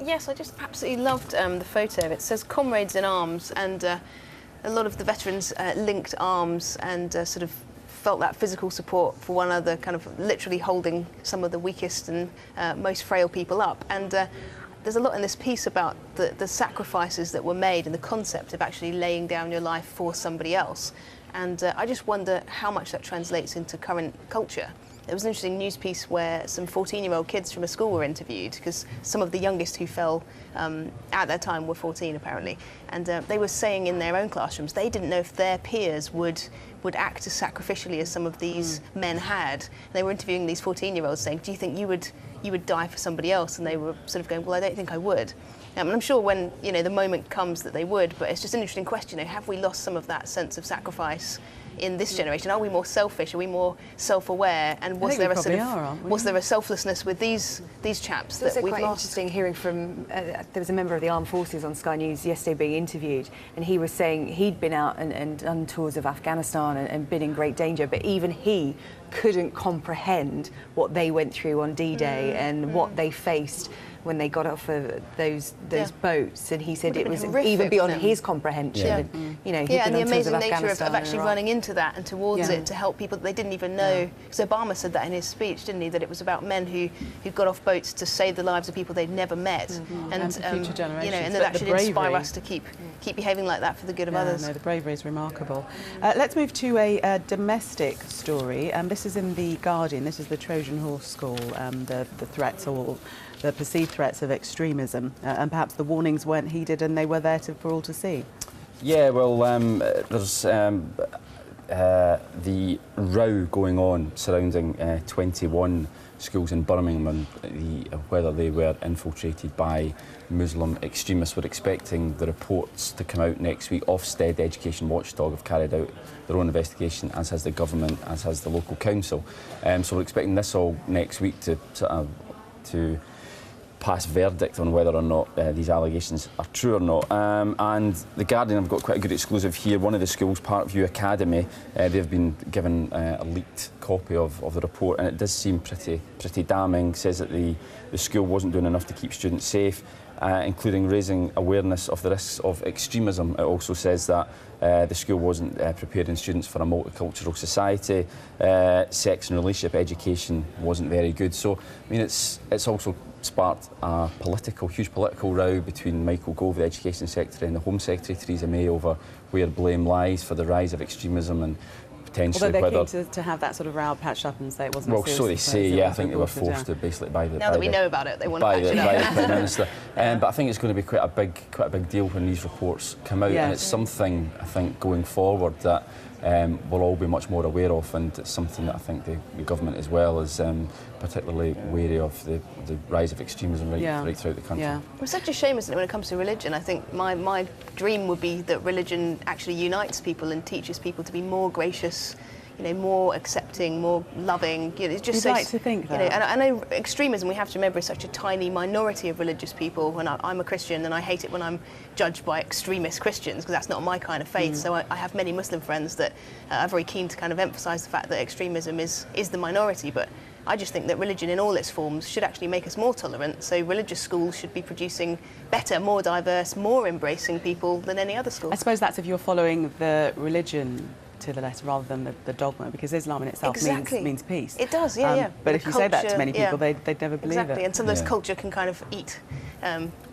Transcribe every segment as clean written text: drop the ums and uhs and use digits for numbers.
Yes, I just absolutely loved the photo. It says "Comrades in Arms," and a lot of the veterans linked arms and sort of felt that physical support for one another, kind of literally holding some of the weakest and most frail people up. And there's a lot in this piece about the sacrifices that were made and the concept of actually laying down your life for somebody else. And I just wonder how much that translates into current culture. There was an interesting news piece where some 14-year-old kids from a school were interviewed, because some of the youngest who fell at that time were 14 apparently, and they were saying in their own classrooms they didn't know if their peers would act as sacrificially as some of these men had. And they were interviewing these 14-year-olds saying, do you think you would die for somebody else? And they were sort of going, well, I don't think I would. And I'm sure when the moment comes that they would, but it's just an interesting question. Have we lost some of that sense of sacrifice in this generation? Are we more selfish? Are we more self-aware? And was there a sort of was there a selflessness with these chaps that we've quite lost? Interesting hearing from there was a member of the armed forces on Sky News yesterday being interviewed, and he was saying he'd been out and done tours of Afghanistan and been in great danger, but even he couldn't comprehend what they went through on D-Day and what they faced when they got off of those boats, and he said it was horrific, even beyond his comprehension. And the amazing nature of actually running into that and towards it to help people that they didn't even know. Because Obama said that in his speech, didn't he? That it was about men who got off boats to save the lives of people they'd never met, and for future generations. And that should inspire us to keep behaving like that for the good of others. No, the bravery is remarkable. Let's move to a domestic story. This is in The Guardian. This is the Trojan Horse School. The threats, or the perceived threats of extremism, and perhaps the warnings weren't heeded and they were there for all to see. Yeah, well, there's the row going on surrounding 21 schools in Birmingham and whether they were infiltrated by Muslim extremists. We're expecting the reports to come out next week. Ofsted Education Watchdog have carried out their own investigation, as has the government, as has the local council. So we're expecting this all next week to pass verdict on whether or not these allegations are true or not. And The Guardian have got quite a good exclusive here. One of the schools, Parkview Academy, they've been given a leaked copy of the report, and it does seem pretty damning. Says that the school wasn't doing enough to keep students safe, including raising awareness of the risks of extremism. It also says that the school wasn't preparing students for a multicultural society. Sex and relationship education wasn't very good. So, I mean, it's also sparked a huge political row between Michael Gove, the Education Secretary, and the Home Secretary, Theresa May, over where blame lies for the rise of extremism and potentially whether... Although they're keen to have that sort of row patched up and say it wasn't well, so they say, yeah. I think they were forced to basically now that we know about it, they want to patch it up. By the Prime Minister. But I think it's going to be quite a big deal when these reports come out, and it's something, I think, going forward that we'll all be much more aware of, and it's something that I think the government as well is particularly wary of, the rise of extremism right throughout the country. Yeah. It's such a shame, isn't it, when it comes to religion? I think my dream would be that religion actually unites people and teaches people to be more gracious, more accepting, more loving. It's just You'd like to think that. And I know extremism, we have to remember, is such a tiny minority of religious people. When I'm a Christian, and I hate it when I'm judged by extremist Christians, because that's not my kind of faith. So I have many Muslim friends that are very keen to kind of emphasise the fact that extremism is the minority. But I just think that religion in all its forms should actually make us more tolerant. So religious schools should be producing better, more diverse, more embracing people than any other school. I suppose that's if you're following the religion to the letter rather than the dogma, because Islam in itself means peace. It does, yeah. But if you say that to many people, they'd never believe it. Exactly, and sometimes culture can kind of eat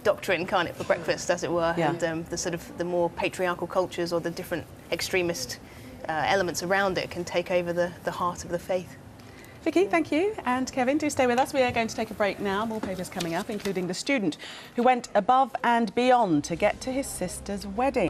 doctrine, can't it, for breakfast, as it were, and the sort of the more patriarchal cultures or the different extremist elements around it can take over the heart of the faith. Vicky, thank you. And Kevin, do stay with us. We are going to take a break now. More papers coming up, including the student who went above and beyond to get to his sister's wedding.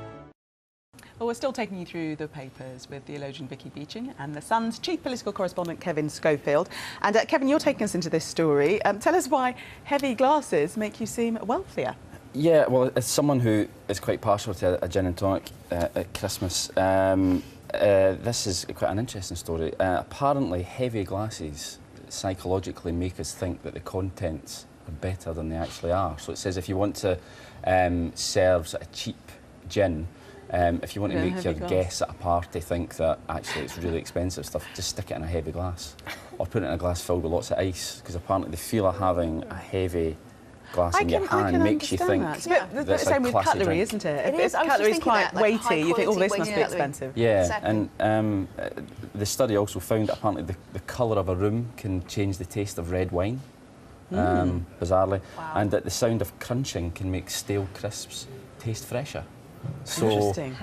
Well, we're still taking you through the papers with theologian Vicky Beeching and The Sun's chief political correspondent Kevin Schofield. And Kevin, you're taking us into this story. Tell us why heavy glasses make you seem wealthier. Yeah, well, as someone who is quite partial to a gin and tonic at Christmas, this is quite an interesting story. Apparently, heavy glasses psychologically make us think that the contents are better than they actually are. So it says if you want to serve a cheap gin, if you want to make your guests at a party think that actually it's really expensive stuff, just stick it in a heavy glass, or put it in a glass filled with lots of ice, because apparently the feel of having a heavy glass in your hand makes you think. That. It's a bit the that's same a with classy cutlery, drink. isn't it? It is. If cutlery is quite like weighty, you think, oh, this must be cutlery. expensive. Yeah, Exactly. and the study also found that apparently the colour of a room can change the taste of red wine, bizarrely, and that the sound of crunching can make stale crisps taste fresher. So, Interesting.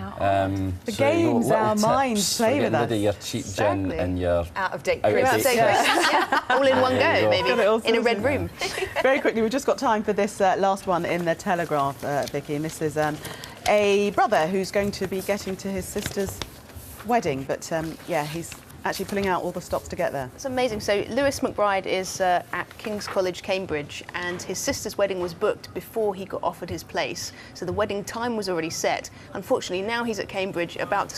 the games our minds play with us. Rid of your cheap gin and your Out-of-date out-of-date crisps. All in one There you go, go. maybe, Got it all in a red sorted. room. Very quickly, we've just got time for this last one in the Telegraph, Vicky, and this is a brother who's going to be getting to his sister's wedding, but yeah, he's actually pulling out all the stops to get there. It's amazing. So Lewis McBride is at King's College, Cambridge, and his sister's wedding was booked before he got offered his place. So the wedding time was already set. Unfortunately, now he's at Cambridge about to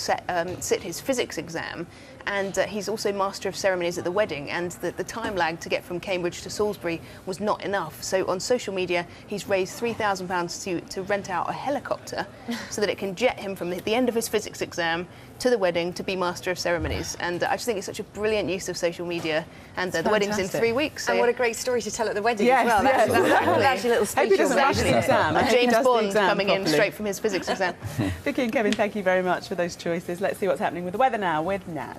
sit his physics exam, and he's also Master of Ceremonies at the wedding, and the time lag to get from Cambridge to Salisbury was not enough. So on social media, he's raised £3,000 to rent out a helicopter so that it can jet him from the end of his physics exam to the wedding to be Master of Ceremonies. And I just think it's such a brilliant use of social media, and the wedding's in fantastic. 3 weeks. So And what a great story to tell at the wedding Yes, as well. yes, That's actually a little Hope he special. doesn't rush the exam. I hope he James does the Bond exam coming in properly. straight from his physics exam. Vicky and Kevin, thank you very much for those choices. Let's see what's happening with the weather now with Naz.